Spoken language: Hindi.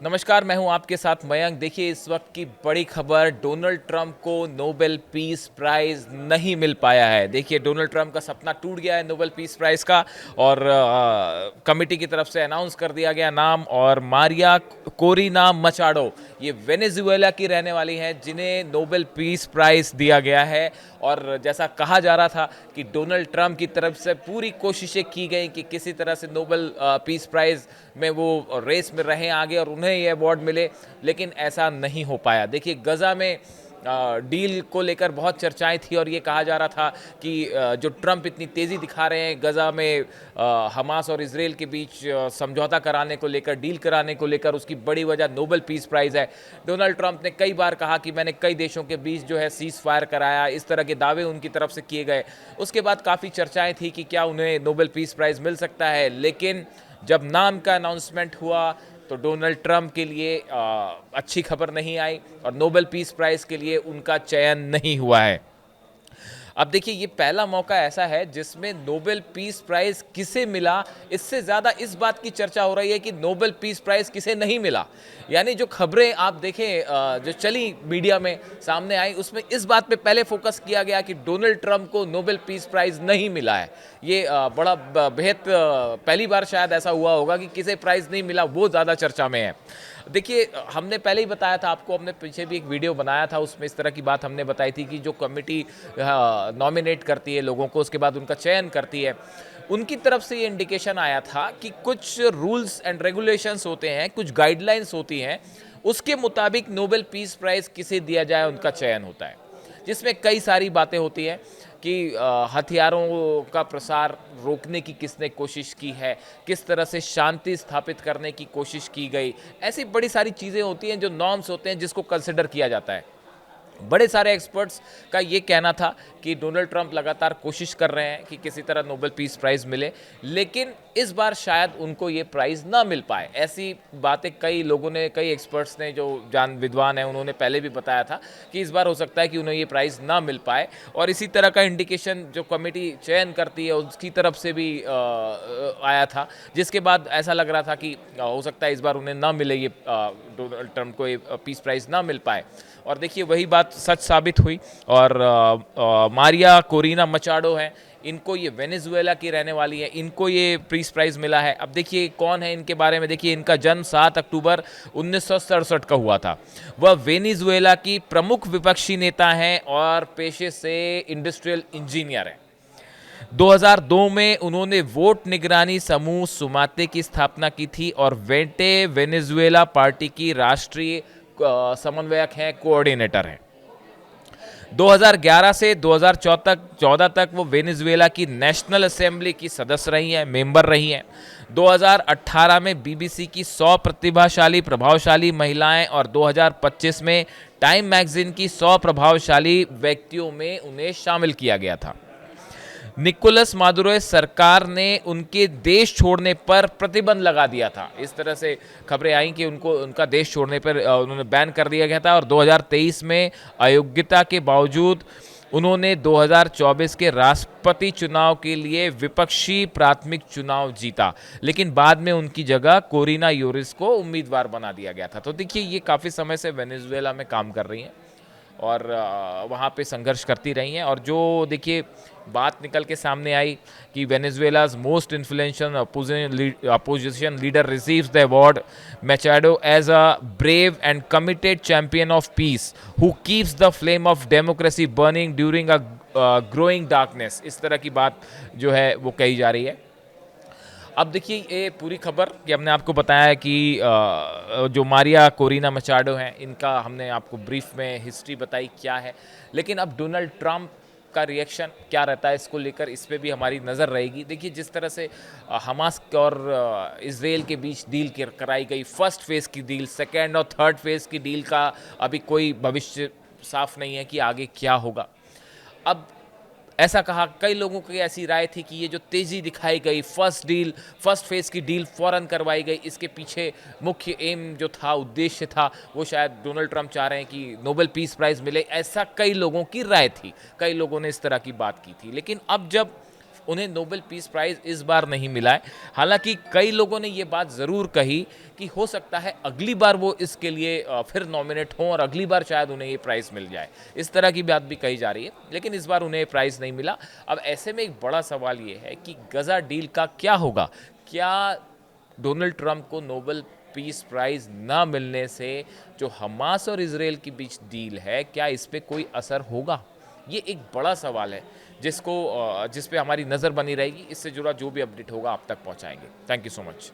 नमस्कार, मैं हूं आपके साथ मयंक। देखिए, इस वक्त की बड़ी खबर, डोनाल्ड ट्रंप को नोबेल पीस प्राइज़ नहीं मिल पाया है। देखिए, डोनाल्ड ट्रंप का सपना टूट गया है नोबेल पीस प्राइज़ का, और कमिटी की तरफ से अनाउंस कर दिया गया नाम। और मारिया कोरिना मचाडो, ये वेनेजुएला की रहने वाली हैं, जिन्हें नोबेल पीस प्राइज़ दिया गया है। और जैसा कहा जा रहा था कि डोनाल्ड ट्रंप की तरफ से पूरी कोशिशें की गई कि किसी तरह से नोबेल पीस प्राइज़ में वो रेस में रहें आगे और उन्हें ये अवार्ड मिले, लेकिन ऐसा नहीं हो पाया। देखिए, गज़ा में डील को लेकर बहुत चर्चाएं थी, और ये कहा जा रहा था कि जो ट्रंप इतनी तेज़ी दिखा रहे हैं गज़ा में हमास और इसराइल के बीच समझौता कराने को लेकर, डील कराने को लेकर, उसकी बड़ी वजह नोबेल पीस प्राइज़ है। डोनाल्ड ट्रंप ने कई बार कहा कि मैंने कई देशों के बीच जो है सीज़ फायर कराया, इस तरह के दावे उनकी तरफ से किए गए। उसके बाद काफ़ी चर्चाएं थी कि क्या उन्हें नोबेल पीस प्राइज़ मिल सकता है, लेकिन जब नाम का अनाउंसमेंट हुआ तो डोनाल्ड ट्रंप के लिए अच्छी खबर नहीं आई, और नोबेल पीस प्राइज़ के लिए उनका चयन नहीं हुआ है। अब देखिए, ये पहला मौका ऐसा है जिसमें नोबेल पीस प्राइज़ किसे मिला, इससे ज़्यादा इस बात की चर्चा हो रही है कि नोबेल पीस प्राइज़ किसे नहीं मिला। यानी जो खबरें आप देखें जो चली मीडिया में सामने आई, उसमें इस बात पे पहले फोकस किया गया कि डोनाल्ड ट्रंप को नोबेल पीस प्राइज़ नहीं मिला है। ये बड़ा बेहद पहली बार शायद ऐसा हुआ होगा कि किसे प्राइज़ नहीं मिला, वो ज़्यादा चर्चा में है। देखिए, हमने पहले ही बताया था आपको, हमने पीछे भी एक वीडियो बनाया था, उसमें इस तरह की बात हमने बताई थी कि जो कमिटी नॉमिनेट करती है लोगों को, उसके बाद उनका चयन करती है, उनकी तरफ से ये इंडिकेशन आया था कि कुछ रूल्स एंड रेगुलेशंस होते हैं, कुछ गाइडलाइंस होती हैं, उसके मुताबिक नोबेल पीस प्राइज़ किसे दिया जाए उनका चयन होता है, जिसमें कई सारी बातें होती हैं कि हथियारों का प्रसार रोकने की किसने कोशिश की है, किस तरह से शांति स्थापित करने की कोशिश की गई। ऐसी बड़ी सारी चीज़ें होती हैं, जो नॉर्म्स होते हैं, जिसको कंसिडर किया जाता है। बड़े सारे एक्सपर्ट्स का ये कहना था कि डोनाल्ड ट्रंप लगातार कोशिश कर रहे हैं कि किसी तरह नोबेल पीस प्राइज़ मिले, लेकिन इस बार शायद उनको ये प्राइज़ ना मिल पाए। ऐसी बातें कई लोगों ने, कई एक्सपर्ट्स ने, जो विद्वान हैं, उन्होंने पहले भी बताया था कि इस बार हो सकता है कि उन्हें ये प्राइज़ ना मिल पाए। और इसी तरह का इंडिकेशन जो कमेटी चयन करती है उसकी तरफ से भी आया था, जिसके बाद ऐसा लग रहा था कि हो सकता है इस बार उन्हें ना मिले, ये डोनाल्ड ट्रंप को ये पीस प्राइज़ ना मिल पाए। और देखिए, वही बात सच साबित हुई। और मारिया कोरिना मचाडो हैं, इनको, ये वेनेजुएला की रहने वाली है, इनको ये पीस प्राइज़ मिला है। अब देखिए कौन है इनके बारे में। देखिए, इनका जन्म 7 अक्टूबर 1967 का हुआ था। वह वेनेजुएला की प्रमुख विपक्षी नेता हैं और पेशे से इंडस्ट्रियल इंजीनियर हैं। 2002 में उन्होंने वोट निगरानी समूह सुमाते की स्थापना की थी, और वेंटे वेनेजुएला पार्टी की राष्ट्रीय समन्वयक हैं, कोऑर्डिनेटर हैं। 2011 से 2014 तक वो वेनेजुएला की नेशनल असेंबली की सदस्य रही हैं, मेंबर रही हैं। 2018 में बीबीसी की 100 प्रतिभाशाली प्रभावशाली महिलाएं, और 2025 में टाइम मैगजीन की 100 प्रभावशाली व्यक्तियों में उन्हें शामिल किया गया था। निकोलस मादुरो सरकार ने उनके देश छोड़ने पर प्रतिबंध लगा दिया था। इस तरह से खबरें आई कि उनको, उनका देश छोड़ने पर उन्होंने बैन कर दिया गया था। और 2023 में अयोग्यता के बावजूद उन्होंने 2024 के राष्ट्रपति चुनाव के लिए विपक्षी प्राथमिक चुनाव जीता, लेकिन बाद में उनकी जगह कोरिना योरिस को उम्मीदवार बना दिया गया था। तो देखिए, ये काफ़ी समय से वेनेजुएला में काम कर रही हैं, और वहाँ पे संघर्ष करती रही हैं। और जो देखिए बात निकल के सामने आई कि Venezuela's most influential opposition leader receives the award Machado as a brave and committed champion of peace who keeps the flame of democracy burning during a growing darkness. इस तरह की बात जो है वो कही जा रही है। अब देखिए, ये पूरी खबर कि हमने आपको बताया है कि जो मारिया कोरिना मचाडो हैं, इनका हमने आपको ब्रीफ में हिस्ट्री बताई क्या है। लेकिन अब डोनाल्ड ट्रंप का रिएक्शन क्या रहता है इसको लेकर, इस पे भी हमारी नज़र रहेगी। देखिए, जिस तरह से हमास और इसराइल के बीच डील कराई गई, फर्स्ट फेज़ की डील, सेकेंड और थर्ड फेज़ की डील का अभी कोई भविष्य साफ नहीं है कि आगे क्या होगा। अब ऐसा कहा, कई लोगों की ऐसी राय थी कि ये जो तेज़ी दिखाई गई, फर्स्ट फेज़ की डील फ़ौरन करवाई गई, इसके पीछे मुख्य एम जो था, उद्देश्य था, वो शायद डोनाल्ड ट्रंप चाह रहे हैं कि नोबेल पीस प्राइज़ मिले। ऐसा कई लोगों की राय थी, कई लोगों ने इस तरह की बात की थी। लेकिन अब जब उन्हें नोबेल पीस प्राइज़ इस बार नहीं मिला है। हालांकि कई लोगों ने ये बात ज़रूर कही कि हो सकता है अगली बार वो इसके लिए फिर नॉमिनेट हों और अगली बार शायद उन्हें ये प्राइज़ मिल जाए। इस तरह की बात भी कही जा रही है, लेकिन इस बार उन्हें प्राइज़ नहीं मिला। अब ऐसे में एक बड़ा सवाल ये है कि गज़ा डील का क्या होगा? क्या डोनाल्ड ट्रंप को नोबेल पीस प्राइज़ ना मिलने से जो हमास और इजराइल के बीच डील है, क्या इस पे कोई असर होगा? ये एक बड़ा सवाल है जिस पे हमारी नज़र बनी रहेगी। इससे जुड़ा जो भी अपडेट होगा आप तक पहुंचाएंगे। Thank you so much.